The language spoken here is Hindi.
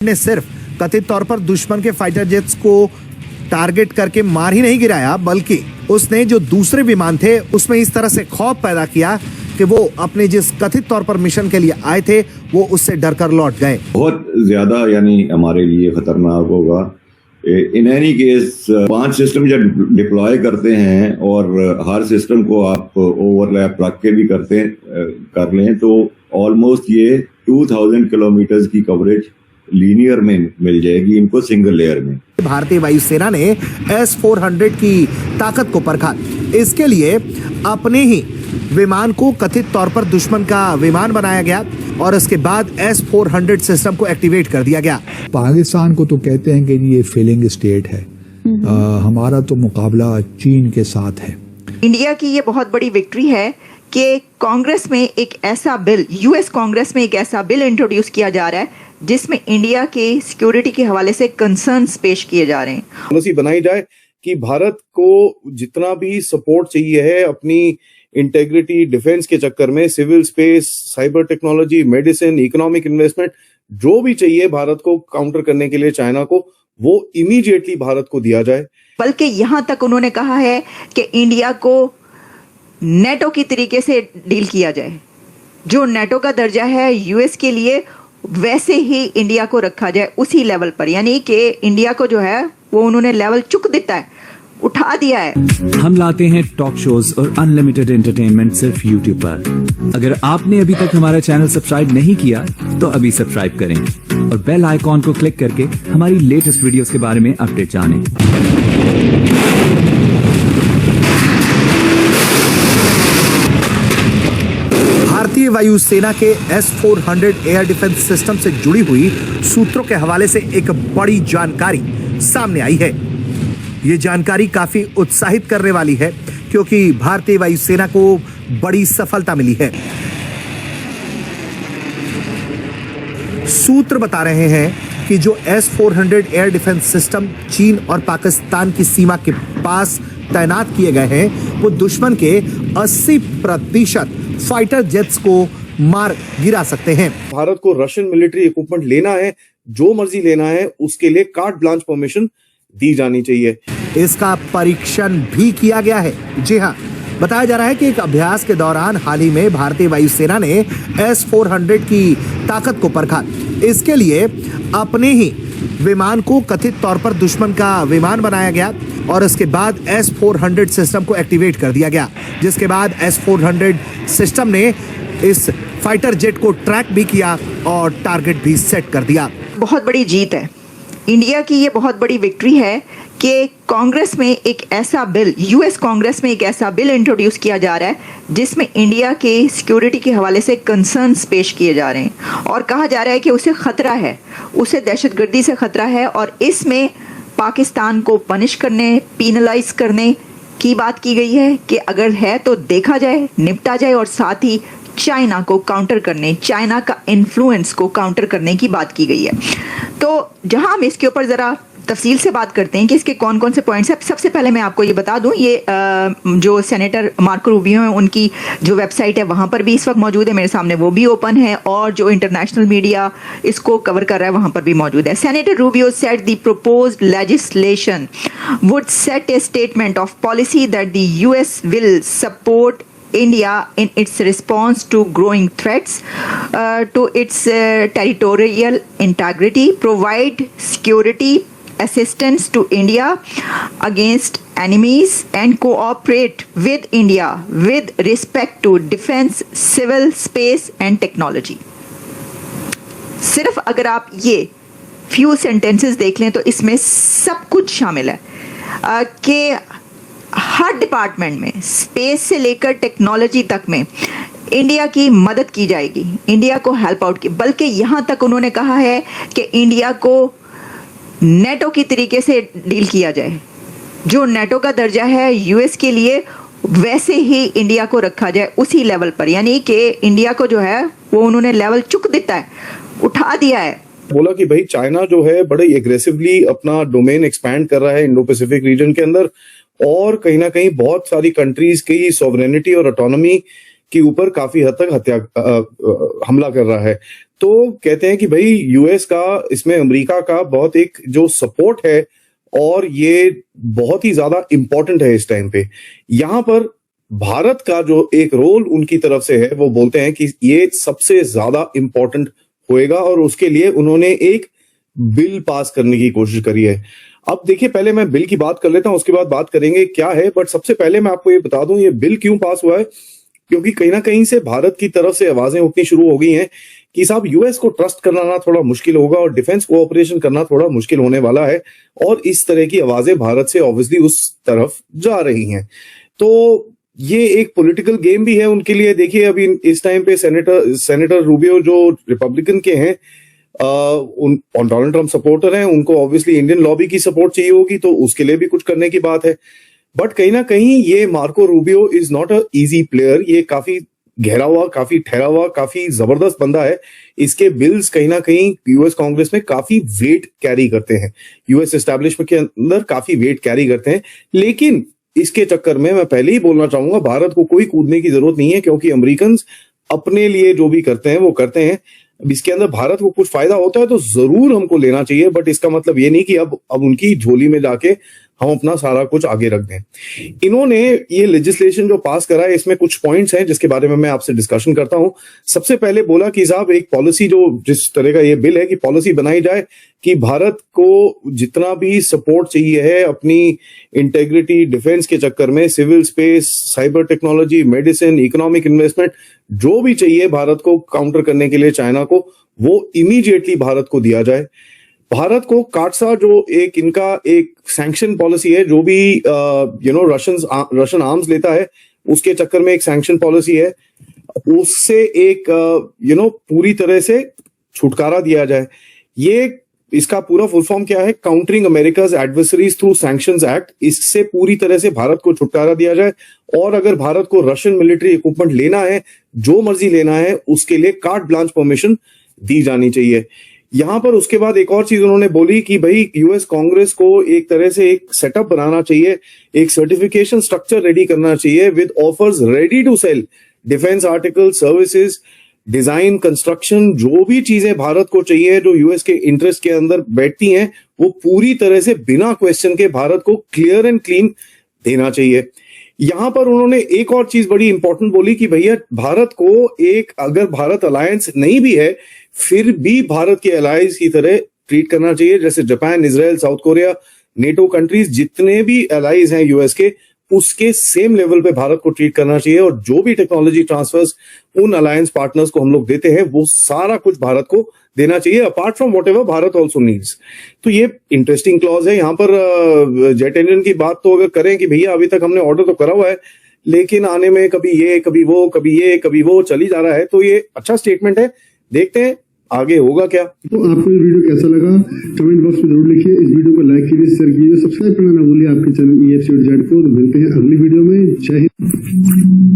ने सिर्फ कथित तौर पर दुश्मन के फाइटर जेट्स को टारगेट करके मार ही नहीं गिराया, बल्कि उसने जो दूसरे विमान थे उसमें इस तरह से खौफ पैदा किया कि वो अपने जिस कथित तौर पर मिशन के लिए आए थे वो उससे डरकर लौट गए। बहुत ज्यादा यानी हमारे लिए खतरनाक होगा। इन एनी केस 5 सिस्टम जब डिप्लॉय करते हैं और हर सिस्टम को आप ओवरलैप रख के भी कर लें तो ऑलमोस्ट ये 2000 किलोमीटर की कवरेज लीनियर में मिल जाएगी इनको सिंगल लेयर में। भारतीय वायुसेना ने S-400 की ताकत को परखा। इसके लिए अपने ही विमान को कथित तौर पर दुश्मन का विमान बनाया गया और इसके बाद S-400 सिस्टम को एक्टिवेट कर दिया गया। पाकिस्तान को तो कहते हैं कि ये फेलिंग स्टेट है, हमारा तो मुकाबला चीन के साथ है। इंडिया की ये बहुत बड़ी विक्ट्री है कि कांग्रेस में एक ऐसा बिल, यूएस कांग्रेस में एक ऐसा बिल इंट्रोड्यूस किया जा रहा है जिसमें इंडिया के सिक्योरिटी के हवाले से कंसर्न्स पेश किए जा रहे हैं। पॉलिसी बनाई जाए कि भारत को जितना भी सपोर्ट चाहिए है अपनी इंटेग्रिटी डिफेंस के चक्कर में, civil space, cyber technology, medicine, economic investment, जो भी चाहिए भारत को काउंटर करने के लिए चाइना को, वो इमीडिएटली भारत को दिया जाए। बल्कि यहां तक उन्होंने कहा है कि इंडिया को नेटो की तरीके से डील किया जाए, जो नेटो का दर्जा है यूएस के लिए वैसे ही इंडिया को रखा जाए उसी लेवल पर, यानी कि इंडिया को जो है वो उन्होंने लेवल चुक देता है, उठा दिया है। हम लाते हैं टॉक शोज और अनलिमिटेड एंटरटेनमेंट सिर्फ यूट्यूब पर। अगर आपने अभी तक हमारा चैनल सब्सक्राइब नहीं किया तो अभी सब्सक्राइब करें और बेल आइकॉन को क्लिक करके हमारी लेटेस्ट वीडियोस के बारे में अपडेट जानें। भारतीय वायुसेना के S-400 एयर डिफेंस सिस्टम से जुड़ी हुई सूत्रों के हवाले से एक बड़ी जानकारी सामने आई है। ये जानकारी काफी उत्साहित करने वाली है क्योंकि भारतीय वायुसेना को बड़ी सफलता मिली है। सूत्र बता रहे हैं कि जो S-400 एयर डिफेंस सिस्टम चीन और पाकिस्तान की सीमा के पास तैनात किए गए हैं वो दुश्मन के 80% फाइटर जेट्स को मार गिरा सकते हैं। भारत को रशियन मिलिट्री इक्विपमेंट लेना है, जो मर्जी लेना है, उसके लिए कार्ट ब्लांच परमिशन दी जानी चाहिए। इसका परीक्षण भी किया गया है। जी हाँ, बताया जा रहा है कि एक अभ्यास के दौरान हाल ही में भारतीय वायुसेना ने S-400 की ताकत को परखा। इसके लिए अपने ही विमान को कथित तौर पर दुश्मन का विमान बनाया गया और इसके बाद S-400 सिस्टम को एक्टिवेट कर दिया गया, जिसके बाद S-400 सिस्टम ने इस फाइटर जेट को ट्रैक भी किया और टारगेट भी सेट कर दिया। बहुत बड़ी जीत है इंडिया की, ये बहुत बड़ी विक्ट्री है कि कांग्रेस में एक ऐसा बिल, यूएस कांग्रेस में एक ऐसा बिल इंट्रोड्यूस किया जा रहा है जिसमें इंडिया के सिक्योरिटी के हवाले से कंसर्न्स पेश किए जा रहे हैं और कहा जा रहा है कि उसे खतरा है, उसे दहशतगर्दी से खतरा है और इसमें पाकिस्तान को पनिश करने, पीनलाइज करने की बात की गई है कि अगर है तो देखा जाए, निपटा जाए और साथ ही चाइना को काउंटर करने, चाइना का इन्फ्लुएंस को काउंटर करने की बात की गई है। तो जहां हम इसके ऊपर जरा तफसील से बात करते हैं कि इसके कौन कौन से पॉइंट्स हैं। सबसे पहले मैं आपको ये बता दूं, ये जो सेनेटर मार्को रूबियो हैं उनकी जो वेबसाइट है वहां पर भी इस वक्त मौजूद है, मेरे सामने वो भी ओपन है और जो इंटरनेशनल मीडिया इसको कवर कर रहा है वहां पर भी मौजूद है। Senator Rubio said the proposed legislation would set A statement of policy that the US will support India in its response to growing threats to its territorial integrity, provide security assistance to India against enemies and cooperate with India with respect to defense, civil space and technology. सिर्फ अगर आप ये few sentences देख लें तो इसमें सब कुछ शामिल है कि हर डिपार्टमेंट में, स्पेस से लेकर टेक्नोलॉजी तक में इंडिया की मदद की जाएगी, इंडिया को हेल्प आउट की। बल्कि यहाँ तक उन्होंने कहा है कि इंडिया को नेटो की तरीके से डील किया जाए, जो नेटो का दर्जा है यूएस के लिए वैसे ही इंडिया को रखा जाए उसी लेवल पर, यानी कि इंडिया को जो है वो उन्होंने लेवल चुक देता है, उठा दिया है। बोला कि भाई चाइना जो है बड़े एग्रेसिवली अपना डोमेन एक्सपैंड कर रहा है इंडो पैसिफिक रीजन के अंदर और कहीं ना कहीं बहुत सारी कंट्रीज की सॉवरेनिटी और ऑटोनॉमी के ऊपर काफी हद तक हमला कर रहा है। तो कहते हैं कि भाई यूएस का इसमें अमेरिका का बहुत एक जो सपोर्ट है और ये बहुत ही ज्यादा इंपॉर्टेंट है इस टाइम पे। यहां पर भारत का जो एक रोल उनकी तरफ से है वो बोलते हैं कि ये सबसे ज्यादा इंपॉर्टेंट होएगा और उसके लिए उन्होंने एक बिल पास करने की कोशिश करी है। अब देखिए, पहले मैं बिल की बात कर लेता हूं, उसके बाद बात करेंगे क्या है। बट सबसे पहले मैं आपको ये बता दूं ये बिल क्यों पास हुआ है, क्योंकि कहीं ना कहीं से भारत की तरफ से आवाजें उठनी शुरू हो गई हैं कि साहब यूएस को ट्रस्ट करना थोड़ा मुश्किल होगा और डिफेंस कोऑपरेशन करना थोड़ा मुश्किल होने वाला है, और इस तरह की आवाजें भारत से ऑब्वियसली उस तरफ जा रही हैं। तो ये एक पॉलिटिकल गेम भी है उनके लिए। देखिए, अभी इस टाइम पे सेनेटर रूबियो जो रिपब्लिकन के हैं, डोनाल्ड ट्रम्प सपोर्टर हैं, उनको ऑब्वियसली इंडियन लॉबी की सपोर्ट चाहिए होगी, तो उसके लिए भी कुछ करने की बात है। बट कहीं ना कहीं ये Marco Rubio is not a easy player. ये काफी गहरा हुआ, काफी ठहरा हुआ, काफी जबरदस्त बंदा है। इसके बिल्स कहीं ना कहीं यूएस कांग्रेस में काफी वेट कैरी करते हैं, यूएस एस्टैब्लिशमेंट के अंदर काफी वेट कैरी करते हैं। लेकिन इसके चक्कर में मैं पहले ही बोलना चाहूंगा, भारत को कोई कूदने की जरूरत नहीं है, क्योंकि अमेरिकन अपने लिए जो भी करते हैं वो करते हैं। अब इसके अंदर भारत को कुछ फायदा होता है तो जरूर हमको लेना चाहिए, बट इसका मतलब ये नहीं कि अब उनकी झोली में जाके हम अपना सारा कुछ आगे रख दें। इन्होंने ये लेजिस्लेशन जो पास करा है, इसमें कुछ पॉइंट्स हैं जिसके बारे में मैं आपसे डिस्कशन करता हूं। सबसे पहले बोला कि साहब एक पॉलिसी, जो जिस तरह का ये बिल है, कि पॉलिसी बनाई जाए कि भारत को जितना भी सपोर्ट चाहिए है अपनी इंटेग्रिटी डिफेंस के चक्कर में, civil space, cyber technology, medicine, economic investment, जो भी चाहिए भारत को काउंटर करने के लिए चाइना को, वो इमीडिएटली भारत को दिया जाए। भारत को काटसा, जो एक इनका एक सैंक्शन पॉलिसी है, जो भी रशियन आर्म्स लेता है उसके चक्कर में एक सैंक्शन पॉलिसी है, उससे एक पूरी तरह से छुटकारा दिया जाए। ये इसका पूरा फुल फॉर्म क्या है? Countering America's adversaries through sanctions act. इससे पूरी तरह से भारत को छुटकारा दिया जाए, और अगर भारत को रशियन मिलिट्री इक्विपमेंट लेना है, जो मर्जी लेना है, उसके लिए कार्ट ब्लांच परमिशन दी जानी चाहिए। यहां पर उसके बाद एक और चीज उन्होंने बोली कि भाई यूएस कांग्रेस को एक तरह से एक सेटअप बनाना चाहिए, एक सर्टिफिकेशन स्ट्रक्चर रेडी करना चाहिए with offers ready to sell defence article, services, design, construction, जो भी चीजें भारत को चाहिए जो यूएस के इंटरेस्ट के अंदर बैठती हैं, वो पूरी तरह से बिना क्वेश्चन के भारत को क्लियर एंड क्लीन देना चाहिए। यहां पर उन्होंने एक और चीज बड़ी इंपॉर्टेंट बोली कि भैया भारत को एक, अगर भारत अलायंस नहीं भी है फिर भी भारत के अलायंस की तरह ट्रीट करना चाहिए, जैसे Japan, Israel, south Korea, NATO countries, जितने भी अलाइज हैं यूएस के, उसके सेम लेवल पे भारत को ट्रीट करना चाहिए। और जो भी टेक्नोलॉजी ट्रांसफर्स उन अलायंस पार्टनर्स को हम लोग देते हैं, वो सारा कुछ भारत को देना चाहिए, apart from whatever Bharat also needs. तो ये इंटरेस्टिंग क्लॉज है। यहाँ पर जेट इंजन की बात तो अगर करें कि भैया अभी तक हमने ऑर्डर तो करा हुआ है, लेकिन आने में कभी ये, कभी वो, कभी ये, कभी वो चली जा रहा है, तो ये अच्छा स्टेटमेंट है। देखते हैं आगे होगा क्या। तो आपको ये वीडियो कैसा लगा कमेंट बॉक्स में जरूर लिखिए। इस वीडियो को लाइक कीजिए, शेयर कीजिए, सब्सक्राइब करना ना भूलिए आपके चैनल EFC जेड को। तो मिलते हैं अगली वीडियो में। जय हिंद।